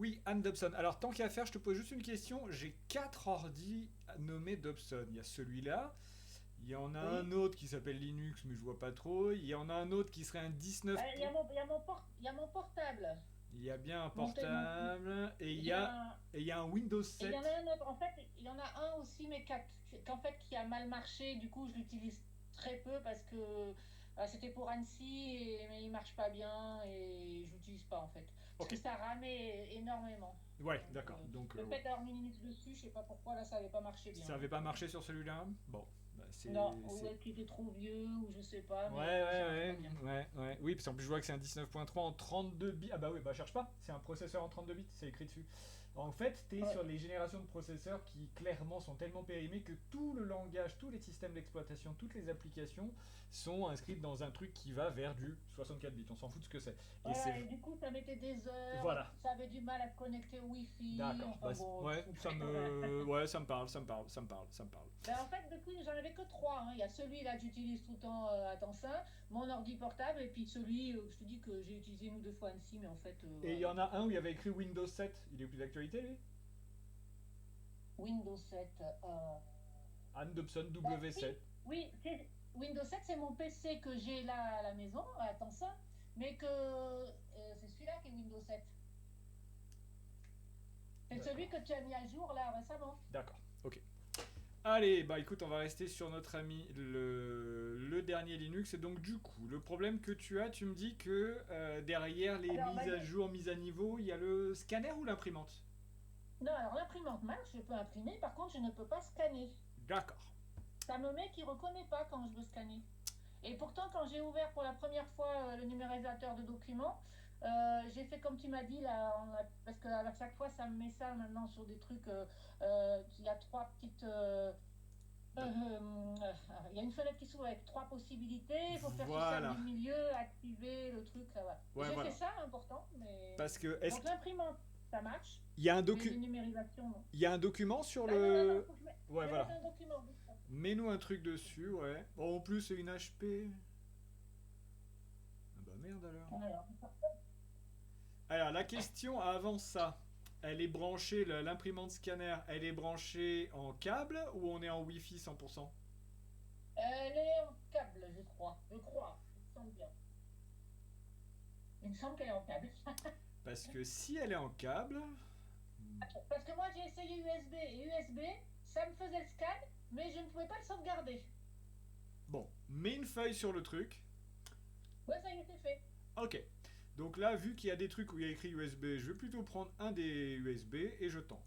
Oui, Anne Dobson. Alors, tant qu'à faire, je te pose juste une question. J'ai 4 ordi nommés Dobson. Il y a celui-là. Il y en a un Oui. autre qui s'appelle Linux, mais je vois pas trop. Il y en a un autre qui serait un 19. Il y a mon portable. Il y a bien un Mon, té- mon- portable. j'ai un, Et il y a un Windows et il y en 7. a un autre. En fait, il y en a un aussi, mais qu'en fait, qui a mal marché. Du coup, je l'utilise très peu parce que c'était pour Annecy, mais il marche pas bien et je l'utilise pas en fait. Parce Ok. que ça ramait énormément. Ouais, Donc, d'accord. Donc, le fait d'avoir mis Linux dessus, je sais pas pourquoi, là, ça avait pas marché bien. ça avait pas marché sur celui-là. Bon, bah, Non, ou qu'il était trop vieux, ou je sais pas, Ouais, mais ça marche pas ouais, bien. ouais, ouais, ouais. Oui, parce qu'en plus, je vois que c'est un 19.3 en 32 bits. Ah bah oui, bah cherche pas. C'est un processeur en 32 bits, c'est écrit dessus. En fait, t'es Ouais. sur les générations de processeurs qui, clairement, sont tellement périmés que tout le langage, tous les systèmes d'exploitation, toutes les applications sont inscrites dans un truc qui va vers du 64 bits. On s'en fout de ce que c'est. Et c'est... Voilà, et du coup, ça mettait des heures, Voilà. ça avait du mal à connecter au Wi-Fi, D'accord. enfin bon, Ouais, ça me... Ouais, ça me parle, ça me parle, ça me parle, ça me parle. Ben, en fait, du coup, j'en avais que trois, hein. Il y a celui-là que j'utilise tout le temps à temps plein, mon ordi portable, et puis celui, je te dis que j'ai utilisé une ou deux fois Annecy, mais en fait, Et il voilà, y il en était a un pas. où il y avait écrit Windows 7. Il est plus d'actualité, lui? Windows 7. Anne Dobson Ben, si, W7. oui, Windows 7, c'est mon PC que j'ai là à la maison, à temps plein, mais que c'est celui-là qui est Windows 7. C'est celui D'accord. que tu as mis à jour là récemment. D'accord. Ok. Allez, bah écoute, on va rester sur notre ami le dernier Linux. Et donc du coup, le problème que tu as, tu me dis que derrière les Alors, mises à jour, mises à niveau, il y a le scanner ou l'imprimante? non, alors l'imprimante marche, je peux imprimer, par contre, je ne peux pas scanner. D'accord. Ça me met qu'il ne reconnaît pas quand je veux scanner. Et pourtant, quand j'ai ouvert pour la première fois le numérisateur de documents, j'ai fait comme tu m'as dit, là, parce qu'à chaque fois, ça me met ça maintenant sur des trucs. Il y a trois petites. Il y a une fenêtre qui s'ouvre avec trois possibilités. Il faut faire sur celle Voilà. du milieu, activer le truc. Là, voilà. Ouais, J'ai fait voilà. ça, important, mais. Parce que Donc l'imprimante, ça marche, il y a un mais les docu numérisations, non. il y a un document sur Ah non, non, non, le... faut que Ouais, je vais mettre voilà. un document. Mets-nous un truc dessus, ouais. Bon, en plus, c'est une HP. Ah bah merde alors. Alors, Alors, la question avant ça, elle est branchée, l'imprimante scanner, elle est branchée en câble ou on est en Wi-Fi 100%? elle est en câble, je crois. Je crois. Il me semble bien. Il me semble qu'elle est en câble. Parce que si elle est en câble, Parce que moi, j'ai essayé USB et USB, ça me faisait le scan, mais je ne pouvais pas le sauvegarder. bon, mets une feuille sur le truc. Ouais, ça y était fait. Ok. Donc là, vu qu'il y a des trucs où il y a écrit USB, je vais plutôt prendre un des USB et je tente.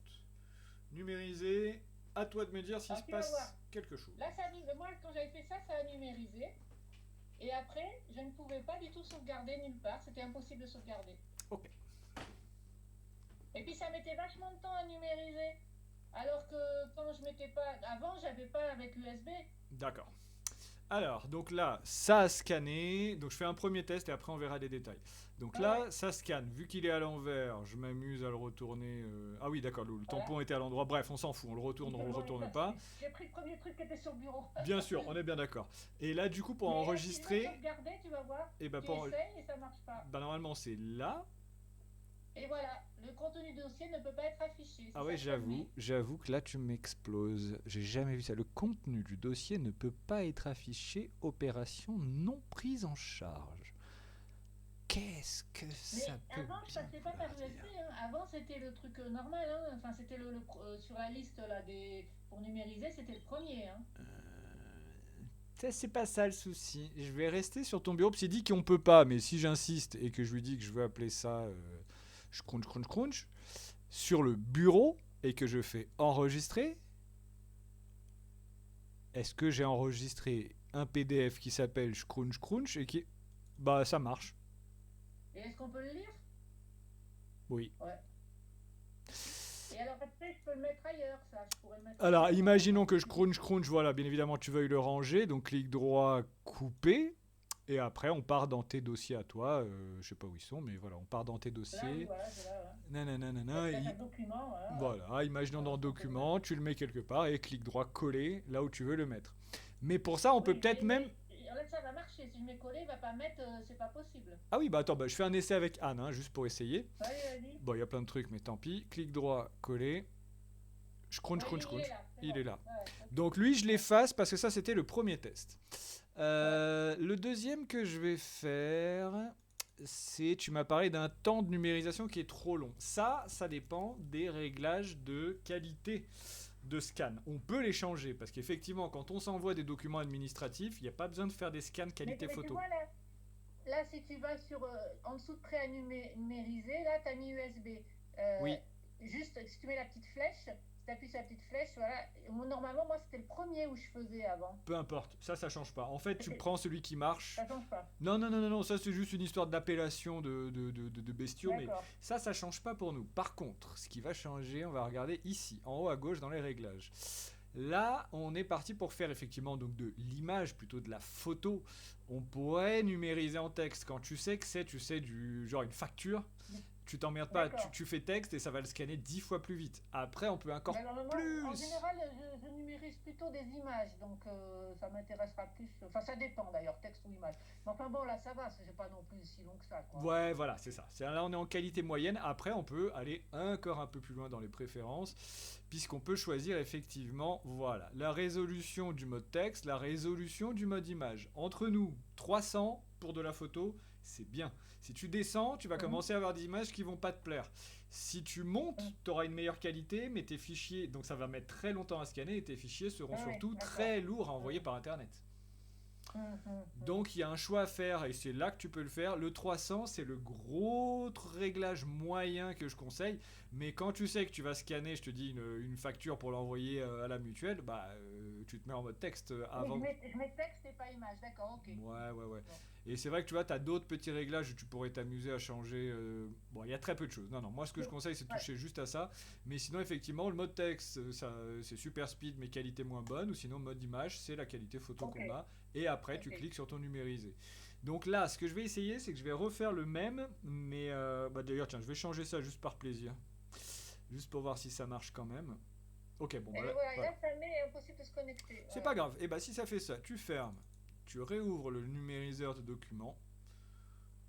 Numériser, à toi de me dire s'il se Alors, tu vas passe voir. quelque chose. Là, moi, quand j'avais fait ça, ça a numérisé. Et après, je ne pouvais pas du tout sauvegarder nulle part. C'était impossible de sauvegarder. Ok. Et puis, ça mettait vachement de temps à numériser. Alors que quand je mettais pas. Avant, j'avais pas avec USB. D'accord. Alors, donc là, ça a scanné. Donc je fais un premier test et après on verra les détails. Donc Ouais, là, ouais. ça scanne. Vu qu'il est à l'envers, je m'amuse à le retourner. Ah oui, d'accord, le Voilà. tampon était à l'endroit. Bref, on s'en fout. On le retourne, on le Bon, retourne pas. j'ai pris le premier truc qui était sur le bureau. Bien sûr, on est bien d'accord. Et là, du coup, pour Mais sinon, enregistrer, sauvegarder, tu vas voir. et ben Tu pour... essayes et ça marche pas. bah, normalement c'est là. Et voilà, le contenu du dossier ne peut pas être affiché. C'est Ah ouais, ça que ça me met. j'avoue que là tu m'exploses. J'ai jamais vu ça. Le contenu du dossier ne peut pas être affiché. Opération non prise en charge. Qu'est-ce que ça Mais peut avant, je bien passais pas par vouloir USB, dire? hein. Avant, c'était le truc normal, hein. Enfin, c'était sur la liste là, pour numériser, c'était le premier, hein. Ça, c'est pas ça le souci. Je vais rester sur ton bureau. Puis il dit qu'on peut pas, mais si j'insiste et que je lui dis que je veux appeler ça je crunch crunch crunch sur le bureau et que je fais enregistrer, est-ce que j'ai enregistré un PDF qui s'appelle Scrunch Crunch et qui... Bah ça marche. Et est-ce qu'on peut le lire? Oui. Ouais. Et alors après, je peux le mettre ailleurs, ça. Je pourrais le mettre Alors ailleurs imaginons que je crunch crunch, voilà, bien évidemment tu veuilles le ranger, donc clic droit, couper, et après on part dans tes dossiers à toi, je sais pas où ils sont, mais voilà, on part dans tes Là, oui, dossiers, voilà, c'est là, voilà. Ça nanana, peut être un document, voilà. voilà, imaginons dans Voilà, qu'on peut le mettre. document, tu le mets quelque part et clic droit, coller là où tu veux le mettre. Mais pour ça, on peut Oui, peut-être même... là, ça va marcher. Si je mets coller, il va pas mettre, c'est pas possible. Ah oui, bah attends, bah, je fais un essai avec Anne, hein, juste pour essayer. Vas-y. Bon, il y a plein de trucs, mais tant pis. Clic droit, coller. Je crunch, crunch, Il est crunch. là. Il bon. est là. Ouais, Donc lui, je l'efface parce que ça, c'était le premier test. Le deuxième que je vais faire, c'est, tu m'as parlé d'un temps de numérisation qui est trop long. Ça dépend des réglages de qualité de scan. On peut les changer parce qu'effectivement, quand on s'envoie des documents administratifs, il n'y a pas besoin de faire des scans qualité mais tu photo. vois, là, si tu vas sur en dessous de prêt à numériser, là, tu as mis USB. Oui. Juste, si tu mets la petite flèche, si tu appuies sur la petite flèche, voilà. Normalement, moi, c'était le premier où je faisais avant. Peu importe, ça change pas. En fait, tu prends celui qui marche. Ça change pas. Non, ça c'est juste une histoire d'appellation de bestiaux, mais ça change pas pour nous. Par contre, ce qui va changer, on va regarder ici, en haut à gauche dans les réglages. Là, on est parti pour faire effectivement donc de l'image, plutôt de la photo. On pourrait numériser en texte quand tu sais que c'est, tu sais, du genre une facture. Tu t'emmerdes pas, tu fais texte et ça va le scanner 10 fois plus vite. Après, on peut encore plus. En général, je numérise plutôt des images, donc ça m'intéressera plus. Enfin, ça dépend d'ailleurs, texte ou image. Mais enfin bon, là, ça va, c'est pas non plus si long que ça, quoi. Ouais, voilà, c'est ça. Là, on est en qualité moyenne. Après, on peut aller encore un peu plus loin dans les préférences, puisqu'on peut choisir effectivement, voilà, la résolution du mode texte, la résolution du mode image. Entre nous, 300 pour de la photo, c'est bien. Si tu descends, tu vas commencer à avoir des images qui vont pas te plaire. Si tu montes, tu auras une meilleure qualité, mais tes fichiers, donc ça va mettre très longtemps à scanner et tes fichiers seront surtout très lourds à envoyer par Internet. Donc il y a un choix à faire et c'est là que tu peux le faire. Le 300, c'est le gros réglage moyen que je conseille. Mais quand tu sais que tu vas scanner, je te dis, une facture pour l'envoyer à la mutuelle, bah tu te mets en mode texte avant. Oui, je mets texte et pas image, d'accord, ok. Ouais. Bon. Et c'est vrai que tu vois, tu as d'autres petits réglages où tu pourrais t'amuser à changer. Bon, il y a très peu de choses. Non, moi ce que je conseille, c'est de toucher juste à ça. Mais sinon, effectivement, le mode texte, c'est super speed, mais qualité moins bonne. Ou sinon, mode image, c'est la qualité photo qu'on a. Et après, tu cliques sur ton numérisé. Donc là, ce que je vais essayer, c'est que je vais refaire le même. Mais d'ailleurs, tiens, je vais changer ça juste par plaisir. Juste pour voir si ça marche quand même. Ok, bon. Voilà. Là, ça met impossible de se connecter. C'est pas grave. Et bah, si ça fait ça, tu fermes. Tu réouvres le numériseur de documents.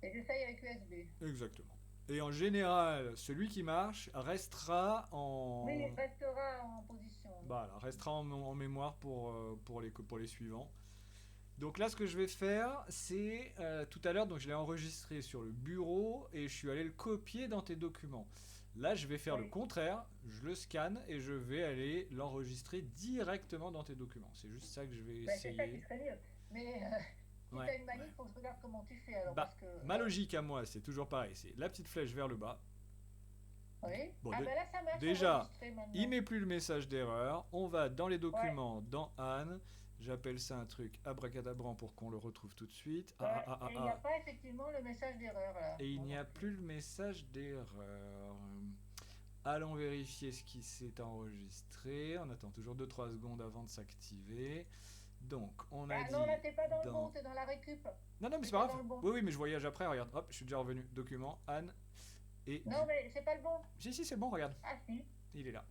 Et j'essaye avec USB. Exactement. Et en général, celui qui marche restera en. Oui, il restera en position. Voilà, restera en mémoire pour les suivants. Donc là, ce que je vais faire, c'est tout à l'heure, donc je l'ai enregistré sur le bureau et je suis allé le copier dans tes documents. Là, je vais faire le contraire, je le scanne et je vais aller l'enregistrer directement dans tes documents. C'est juste ça que je vais essayer. C'est ça qui serait mieux. Mais si t'as une manip, il faut que je regarde comment tu fais. Alors, parce que, ma logique à moi, c'est toujours pareil. C'est la petite flèche vers le bas. Oui. Bon, là, ça marche. déjà, il met plus le message d'erreur. On va dans les documents, dans Anne. J'appelle ça un truc abracadabrant pour qu'on le retrouve tout de suite. Et il n'y a pas effectivement le message d'erreur là. Et il n'y a plus le message d'erreur. Allons vérifier ce qui s'est enregistré. On attend toujours 2-3 secondes avant de s'activer. Donc, on a dit... non, là, t'es pas dans le bon, t'es dans la récup. Non, mais c'est pas grave. Oui, mais je voyage après, regarde. Hop, je suis déjà revenu. Document, Anne. Et... Non, mais c'est pas le bon. Si, c'est bon, regarde. Ah, si. Il est là.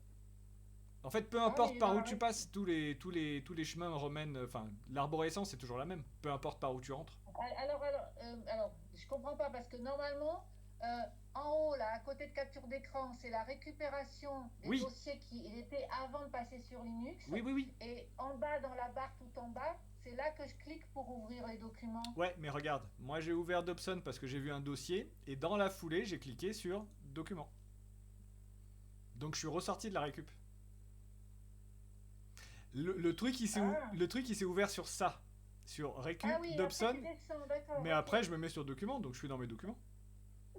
En fait, peu importe par où tu passes, tous les chemins remènent... Enfin, l'arborescence, c'est toujours la même. Peu importe par où tu rentres. Alors, je comprends pas, parce que normalement... en haut, là, à côté de capture d'écran, c'est la récupération des dossiers qui étaient avant de passer sur Linux. Oui. Et en bas, dans la barre tout en bas, c'est là que je clique pour ouvrir les documents. Ouais, mais regarde, moi j'ai ouvert Dobson parce que j'ai vu un dossier, et dans la foulée, j'ai cliqué sur Documents. Donc je suis ressorti de la récup. Le truc, il s'est ouvert sur ça. Sur récup, Dobson. Mais après, je me mets sur Documents, donc je suis dans mes documents.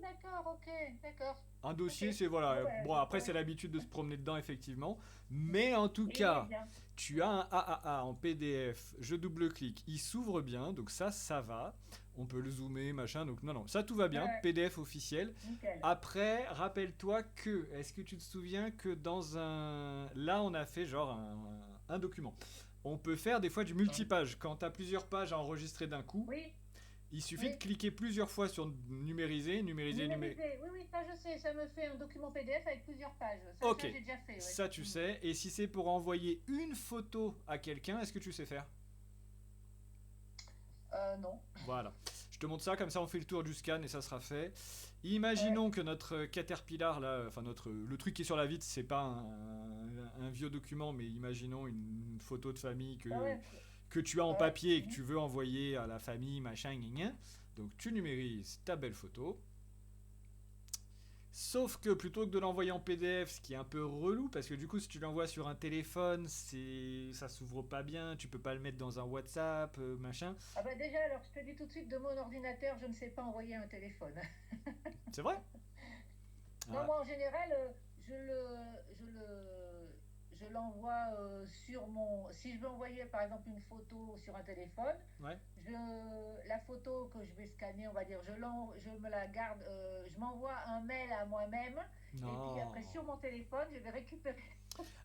D'accord, ok, d'accord. Un dossier, c'est voilà. Bon, après, c'est l'habitude de se promener dedans, effectivement. Mais en tout cas, tu as un AAA en PDF. Je double-clique, il s'ouvre bien, donc ça va. On peut le zoomer, machin. Donc non, ça tout va bien. PDF officiel. Nickel. Après, rappelle-toi que, est-ce que tu te souviens que dans un... Là, on a fait genre un document. On peut faire des fois du multipage. Quand tu as plusieurs pages à enregistrer d'un coup. Oui. Il suffit de cliquer plusieurs fois sur numériser. Oui, ça je sais, ça me fait un document PDF avec plusieurs pages. Ça, ok, ça j'ai déjà fait. Ça tu sais. Et si c'est pour envoyer une photo à quelqu'un, est-ce que tu sais faire? Non. Voilà. Je te montre ça, comme ça on fait le tour du scan et ça sera fait. Imaginons que notre Caterpillar, là, enfin le truc qui est sur la vitre, c'est pas un vieux document, mais imaginons une photo de famille Ouais. que tu as en Ouais. papier et que tu veux envoyer à la famille, machin, gna gna. Donc tu numérises ta belle photo. Sauf que plutôt que de l'envoyer en PDF, ce qui est un peu relou, parce que du coup, si tu l'envoies sur un téléphone, ça s'ouvre pas bien, tu peux pas le mettre dans un WhatsApp, machin. Ah bah déjà, alors je te dis tout de suite, de mon ordinateur, je ne sais pas envoyer un téléphone. C'est vrai? Non, Ah, moi en général, je l'envoie sur mon. Si je veux envoyer par exemple une photo sur un téléphone, ouais. la photo que je vais scanner, on va dire, je me la garde, je m'envoie un mail à moi-même, et puis Non. après sur mon téléphone, je vais récupérer.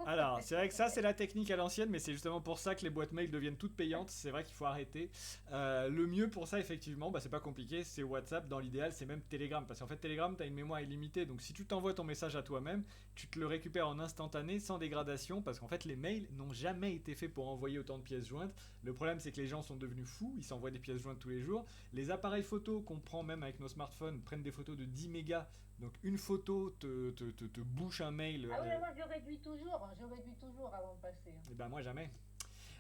Alors, c'est vrai que ça, c'est la technique à l'ancienne, mais c'est justement pour ça que les boîtes mail deviennent toutes payantes. C'est vrai qu'il faut arrêter. Le mieux pour ça, effectivement, bah, c'est pas compliqué, c'est WhatsApp. Dans l'idéal, c'est même Telegram. Parce qu'en fait, Telegram, tu as une mémoire illimitée. Donc, si tu t'envoies ton message à toi-même, tu te le récupères en instantané, sans dégradation. Parce qu'en fait, les mails n'ont jamais été faits pour envoyer autant de pièces jointes. Le problème, c'est que les gens sont devenus fous. Ils s'envoient des pièces jointes tous les jours. Les appareils photo qu'on prend même avec nos smartphones prennent des photos de 10 mégas. Donc, une photo te bouche un mail. Ah oui, moi je réduis toujours avant de passer. Et ben moi jamais.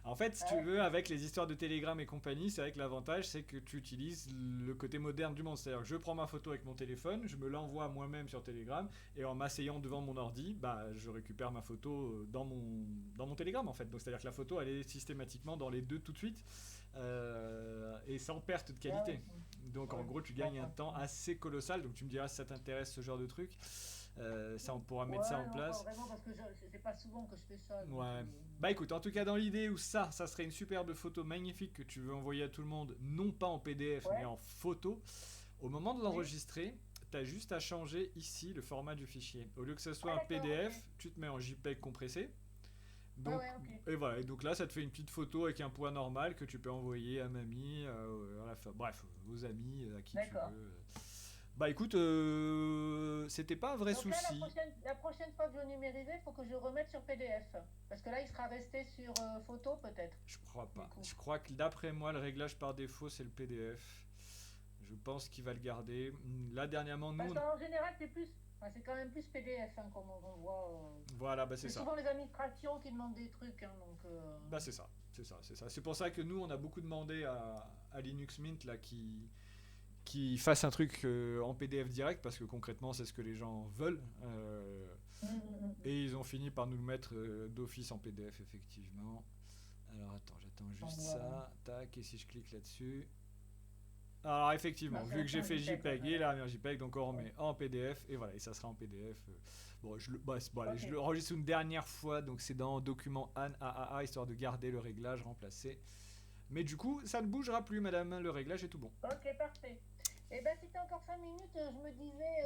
En fait, si Ah tu ouais. veux, avec les histoires de Telegram et compagnie, c'est vrai que l'avantage, c'est que tu utilises le côté moderne du monde. C'est-à-dire que je prends ma photo avec mon téléphone, je me l'envoie moi-même sur Telegram, et en m'asseyant devant mon ordi, bah, je récupère ma photo dans mon Telegram, en fait. Donc, c'est-à-dire que la photo, elle est systématiquement dans les deux tout de suite, et sans perte de Ah ouais. qualité. Donc, en Ouais. gros, tu gagnes un D'accord. temps assez colossal. Donc, tu me diras si ça t'intéresse ce genre de truc. Ça, on pourra mettre ça Ouais, en non, pas place. vraiment, parce que c'est pas souvent que je fais ça. Donc, Ouais. Bah écoute, en tout cas dans l'idée où ça serait une superbe photo magnifique que tu veux envoyer à tout le monde, non pas en PDF mais ouais, en photo, au moment de oui. l'enregistrer, t'as juste à changer ici le format du fichier. Au lieu que ce soit Ah un d'accord, ok. PDF, tu te mets en JPEG compressé. Ouais, Donc, ouais, ok. et voilà, et donc là ça te fait une petite photo avec un poids normal que tu peux envoyer à mamie, bref, aux amis, à qui tu D'accord. veux. Bah écoute, c'était pas un vrai Donc là, souci. la prochaine fois que je vais numériser, il faut que je remette sur PDF. Parce que là, il sera resté sur photo, peut-être. Je crois Du pas. coup. Je crois que d'après moi, le réglage par défaut, c'est le PDF. Je pense qu'il va le garder. Là, dernièrement, Parce nous. qu'en général, enfin, c'est quand même plus PDF, hein, comme on voit. Voilà, bah c'est C'est ça. souvent les administrations qui demandent des trucs, hein, donc. Bah c'est ça. C'est ça, c'est ça. C'est pour ça que nous, on a beaucoup demandé à Linux Mint là, qui fasse un truc en PDF direct, parce que concrètement, c'est ce que les gens veulent. Et ils ont fini par nous le mettre d'office en PDF, effectivement. Alors attends, j'attends Donc, juste voilà. ça. Tac, et si je clique là-dessus. Alors effectivement, Non, vu que j'ai c'est un fait JPEG, ouais, JPEG, il voilà. a mis en JPEG, donc on remet en PDF, et voilà, et ça sera en PDF. Bon, allez, Ok. je le enregistre une dernière fois, donc c'est dans document ANN AAA, histoire de garder le réglage remplacé. Mais du coup, ça ne bougera plus, madame, le réglage est tout bon. Ok, parfait. Et ben, si t'as encore 5 minutes, je me disais,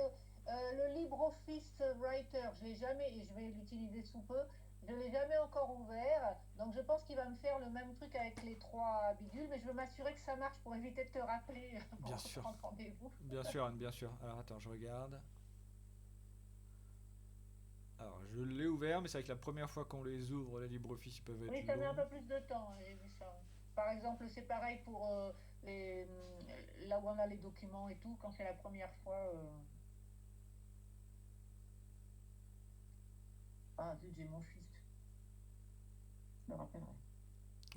le LibreOffice Writer, je l'ai jamais, et je vais l'utiliser sous peu, je l'ai jamais encore ouvert, donc je pense qu'il va me faire le même truc avec les trois bidules, mais je veux m'assurer que ça marche pour éviter de te rappeler Bien pour sûr, prendre rendez-vous. bien sûr, Anne, bien sûr. Alors attends, je regarde. Alors, je l'ai ouvert, mais c'est vrai que la première fois qu'on les ouvre, les LibreOffice, ils peuvent être Oui, ça met un longs. peu plus de temps, hein, j'ai vu ça. Par exemple, c'est pareil pour là où on a les documents et tout, quand c'est la première fois. Ah, zut, j'ai mon fils, je me rappellerai.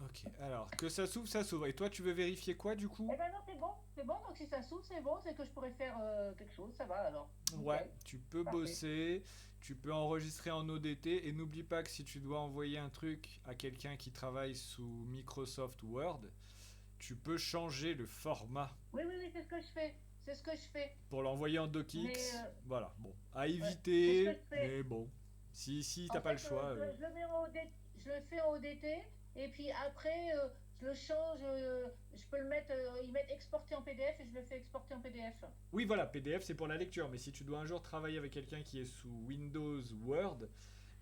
Ok, alors, que ça s'ouvre, ça s'ouvre. Et toi, tu veux vérifier quoi, du coup? Eh ben non, c'est bon, donc si ça s'ouvre, c'est bon, c'est que je pourrais faire quelque chose, ça va alors. Ouais, Nickel, tu peux parfait. bosser, tu peux enregistrer en ODT, et n'oublie pas que si tu dois envoyer un truc à quelqu'un qui travaille sous Microsoft Word, tu peux changer le format Oui, oui, oui, c'est ce que je fais, c'est ce que je fais. pour l'envoyer en Mais DocX. Voilà, bon, à ouais, c'est ce que éviter, je fais. mais bon, si t'as En pas le fait, choix. je le mets en ODT, je le fais en ODT, et puis après, je le change, je peux le mettre, y mettre exporté en PDF, et je le fais exporter en PDF. Oui, voilà, PDF c'est pour la lecture, mais si tu dois un jour travailler avec quelqu'un qui est sous Windows Word,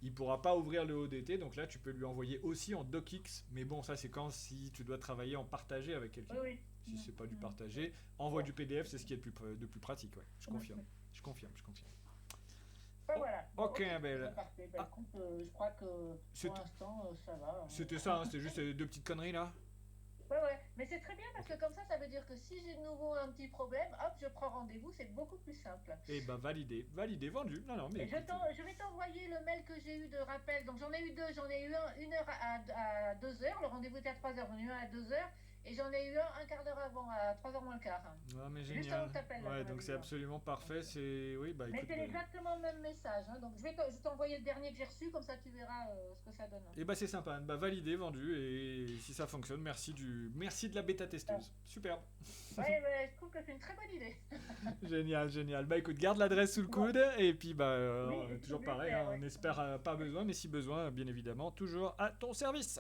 il pourra pas ouvrir le ODT, donc là tu peux lui envoyer aussi en DocX, mais bon, ça c'est quand si tu dois travailler en partagé avec Oui, quelqu'un. oui. Si c'est pas du Mm. partagé, envoie Bon. du PDF, c'est ce qui est de plus pratique, ouais. Je Mm, confirme. mm. Je confirme, je confirme. Ben Oh, voilà, bon, ok, ok, Abel. c'est parfait. Ben Ah, écoute, je crois que pour c'était l'instant, ça va. c'était ça, hein, c'était juste deux petites conneries là. Ouais, ouais. Mais c'est très bien parce que comme ça veut dire que si j'ai de nouveau un petit problème, hop, je prends rendez-vous, c'est beaucoup plus simple. Et bah validé, vendu. Non, non, mais Et je vais t'envoyer le mail que j'ai eu de rappel. Donc j'en ai eu deux. J'en ai eu un 1 heure à 2 heures. Le rendez-vous était à 3 heures. J'en ai eu un à 2 heures. Et j'en ai eu un quart d'heure avant, à 3 heures moins le quart. Ah, mais Juste avant génial. que t'appelles. Ouais, donc c'est absolument parfait. C'est oui, bah Mais écoute. c'est exactement le même message. Hein. Donc je vais t'envoyer le dernier que j'ai reçu. Comme ça tu verras ce que ça donne. Et bah c'est sympa. Bah validé, vendu. Et si ça fonctionne, merci de la bêta testeuse. Superbe. Ouais, je trouve que c'est une très bonne idée. Génial, génial. Bah écoute, garde l'adresse sous le coude et puis bah Oui, toujours je vais pareil, faire, hein, ouais. on espère pas besoin, mais si besoin, bien évidemment, toujours à ton service.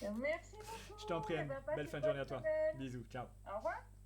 Merci beaucoup. Je t'en prie, Eh Anne. ben, passe Belle une fin de journée à bonne toi. semaine. Bisous, ciao. Au revoir.